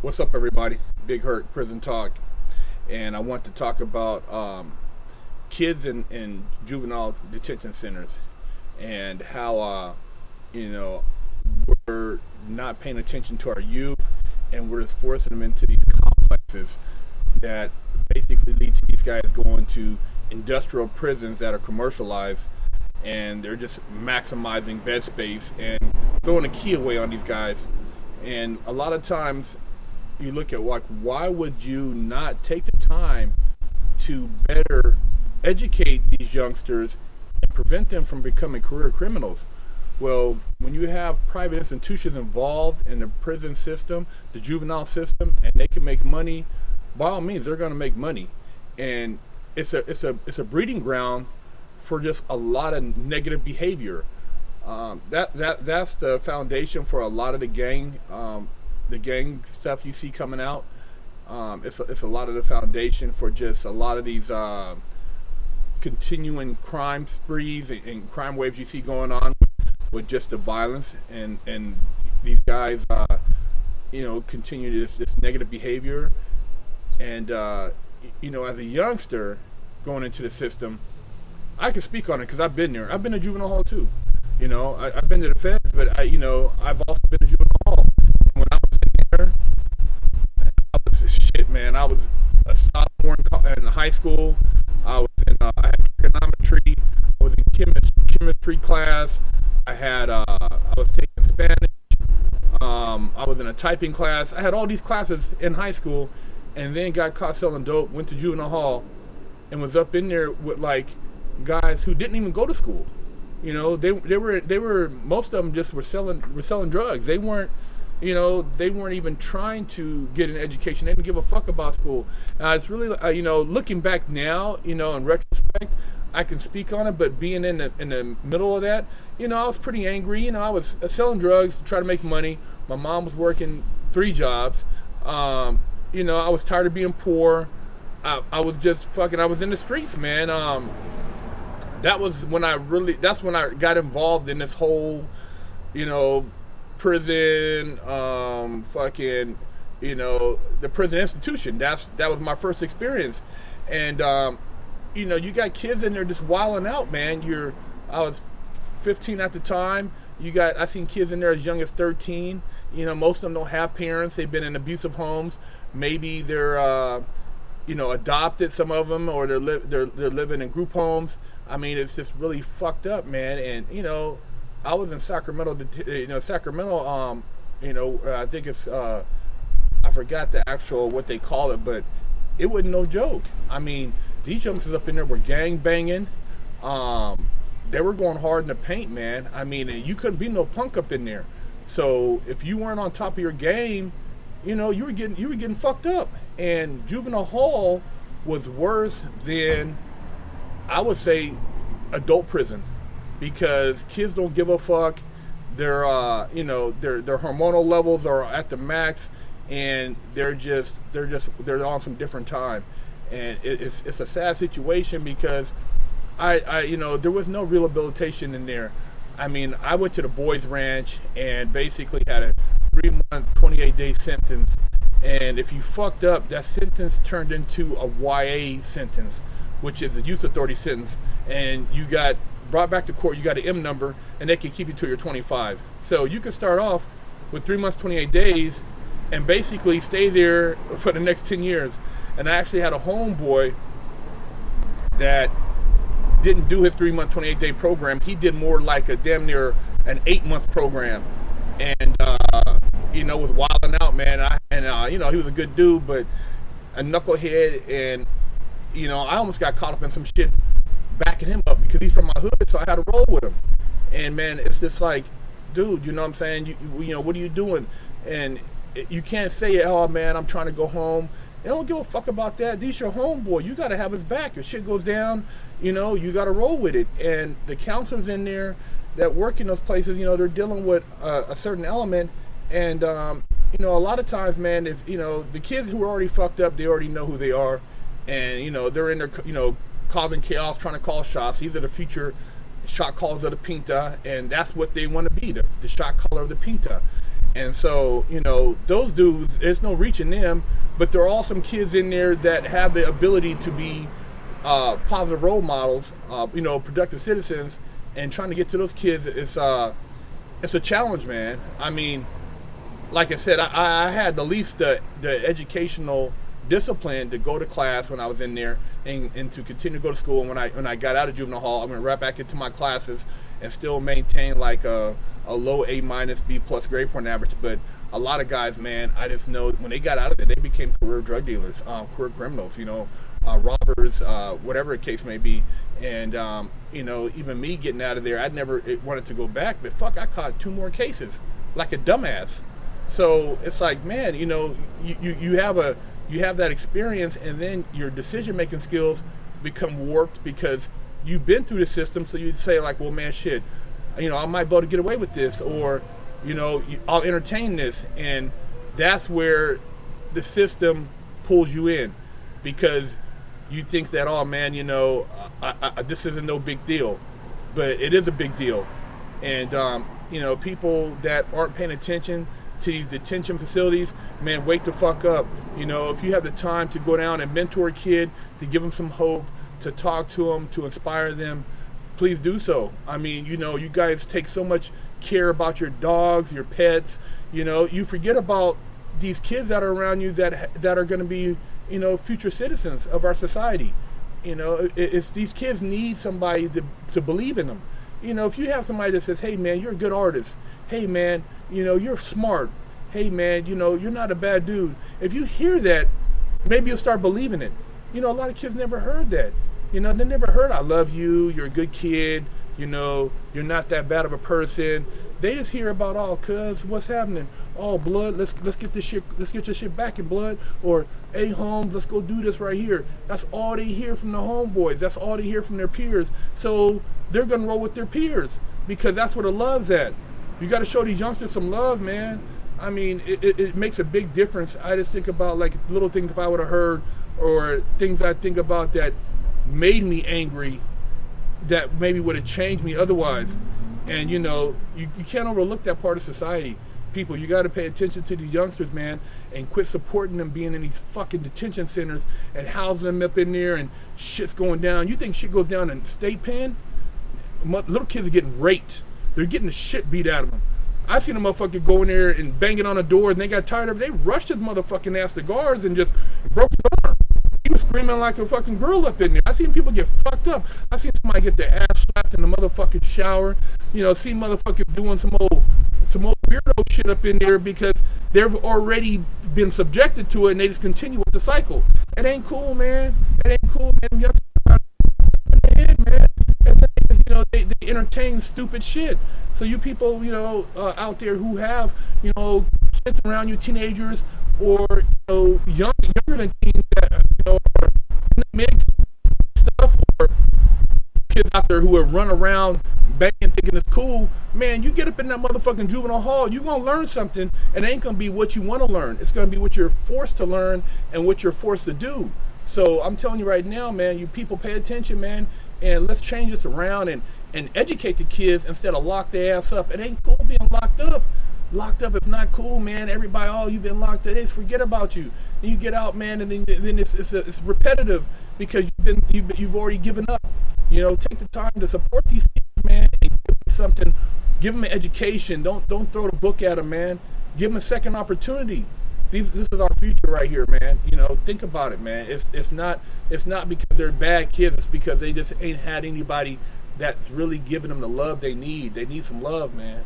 What's up, everybody? Big Herc, Prison Talk. And I want to talk about kids in juvenile detention centers and how, you know, we're not paying attention to our youth and we're just forcing them into these complexes that basically lead to these guys going to industrial prisons that are commercialized, and they're just maximizing bed space and throwing a key away on these guys. And a lot of times you look at, like, why would you not take the time to better educate these youngsters and prevent them from becoming career criminals? Well, when you have private institutions involved in the prison system, the juvenile system, and they can make money, by all means, they're going to make money. And it's a breeding ground for just a lot of negative behavior. That's the foundation for a lot of the gang stuff you see coming out. It's a lot of the foundation for just a lot of these continuing crime sprees and crime waves you see going on with just the violence, and these guys continue this negative behavior. And as a youngster going into the system, I can speak on it because I've been there. I've been to juvenile hall too. I've been to the feds, but I've also been to juvenile hall. When I was in there, I was shit, man. I was a sophomore in high school. I had trigonometry. I was in chemistry class. I was taking Spanish. I was in a typing class. I had all these classes in high school, and then got caught selling dope. Went to juvenile hall, and was up in there with like guys who didn't even go to school. They were most of them just were selling drugs. They weren't even trying to get an education. They didn't give a fuck about school. It's really looking back now, in retrospect, I can speak on it. But being in the middle of that, I was pretty angry. I was selling drugs to try to make money. My mom was working 3 jobs. I was tired of being poor. I was just fucking. I was in the streets, man. That's when I got involved in this whole, prison, the prison institution. That was my first experience. And, you got kids in there just wilding out, man. I was 15 at the time. I seen kids in there as young as 13. Most of them don't have parents. They've been in abusive homes. Maybe they're, adopted, some of them, or they're living in group homes. I mean, it's just really fucked up, man. And I was in Sacramento. Sacramento. I think it's I forgot the actual what they call it, but it wasn't no joke. I mean, these youngsters up in there were gang banging. They were going hard in the paint, man. I mean, you couldn't be no punk up in there. So if you weren't on top of your game, you were getting fucked up. And juvenile hall was worse than, I would say, adult prison, because kids don't give a fuck. Their hormonal levels are at the max, and they're on some different time. And it's a sad situation because there was no rehabilitation in there. I mean, I went to the boys ranch and basically had a 3-month, 28-day sentence. And if you fucked up, that sentence turned into a YA sentence, which is a youth authority sentence, and you got brought back to court. You got an M number, and they can keep you till you're 25. So you can start off with 3 months, 28 days, and basically stay there for the next 10 years. And I actually had a homeboy that didn't do his 3-month, 28-day program. He did more like a damn near an 8-month program, and was wilding out, man. He was a good dude, but a knucklehead, and I almost got caught up in some shit backing him up because he's from my hood, so I had to roll with him. And man, it's just like, dude, you know what I'm saying? What are you doing? And you can't say, oh man, I'm trying to go home. They don't give a fuck about that. These your homeboy. You got to have his back. If shit goes down, you got to roll with it. And the counselors in there that work in those places, they're dealing with a certain element. And, a lot of times, man, if, the kids who are already fucked up, they already know who they are. And, they're in there, causing chaos, trying to call shots. These are the future shot callers of the Pinta. And that's what they want to be, the shot caller of the Pinta. And so, you know, those dudes, there's no reaching them, but there are all some kids in there that have the ability to be positive role models, you know, productive citizens, and trying to get to those kids, it's a challenge, man. I mean, like I said, I had the least the educational discipline to go to class when I was in there, and to continue to go to school. And when I got out of juvenile hall, I went right back into my classes and still maintain like a low A minus B plus grade point average. But a lot of guys, man, I just know when they got out of it, they became career drug dealers, career criminals, you know, robbers, whatever the case may be. And you know, even me getting out of there, I never wanted to go back, but fuck, I caught 2 more cases like a dumbass. So it's like, man, you know, you have that experience, and then your decision making skills become warped because you've been through the system. So you say like, well, man, shit, you know, I might be able to get away with this, or, you know, I'll entertain this. And that's where the system pulls you in, because you think that, oh man, you know, this isn't no big deal, but it is a big deal. And you know, people that aren't paying attention to these detention facilities, man, wake the fuck up. You know, if you have the time to go down and mentor a kid, to give them some hope, to talk to them, to inspire them, please do so. I mean, you know, you guys take so much care about your dogs, your pets. You know, you forget about these kids that are around you that are going to be, you know, future citizens of our society. You know, it's these kids need somebody to believe in them. You know, if you have somebody that says, hey man, you're a good artist, hey man, you know, you're smart, hey man, you know, you're not a bad dude. If you hear that, maybe you'll start believing it. You know, a lot of kids never heard that. You know, they never heard, I love you, you're a good kid, you know, you're not that bad of a person. They just hear about, oh, cuz, what's happening? Oh, blood, let's get this shit back in, blood. Or, hey, Holmes, let's go do this right here. That's all they hear from the homeboys. That's all they hear from their peers. So they're gonna roll with their peers, because that's where the love's at. You got to show these youngsters some love, man. I mean, it makes a big difference. I just think about like little things if I would have heard, or things I think about that made me angry, that maybe would have changed me otherwise. And you know, you can't overlook that part of society. People, you got to pay attention to these youngsters, man, and quit supporting them being in these fucking detention centers and housing them up in there, and shit's going down. You think shit goes down in state pen? Little kids are getting raped. They're getting the shit beat out of them. I seen a motherfucker go in there and banging on a door, and they got tired of it. They rushed his motherfucking ass to guards and just broke his arm. He was screaming like a fucking girl up in there. I seen people get fucked up. I seen somebody get their ass slapped in the motherfucking shower. You know, seen motherfuckers doing some old weirdo shit up in there because they've already been subjected to it, and they just continue with the cycle. It ain't cool, man. It ain't cool, man. You got in the head, man. And then they, you know, they entertain stupid shit. So you people, you know, out there who have, you know, kids around you, teenagers, or, you know, younger than teens that, you know, are in the mix stuff, or kids out there who are run around banging thinking it's cool, man, you get up in that motherfucking juvenile hall, you're gonna learn something, and it ain't gonna be what you want to learn. It's gonna be what you're forced to learn and what you're forced to do. So I'm telling you right now, man, you people pay attention, man, and let's change this around and educate the kids instead of lock their ass up. It ain't cool being locked up. Locked up is not cool, man. Everybody, oh, you've been locked up, they just forget about you. And you get out, man, and then it's repetitive because you've already given up. You know, take the time to support these kids, man, and give them something. Give them an education. Don't throw the book at them, man. Give them a second opportunity. This is our future right here, man. You know, think about it, man. It's not because they're bad kids. It's because they just ain't had anybody that's really giving them the love they need. They need some love, man.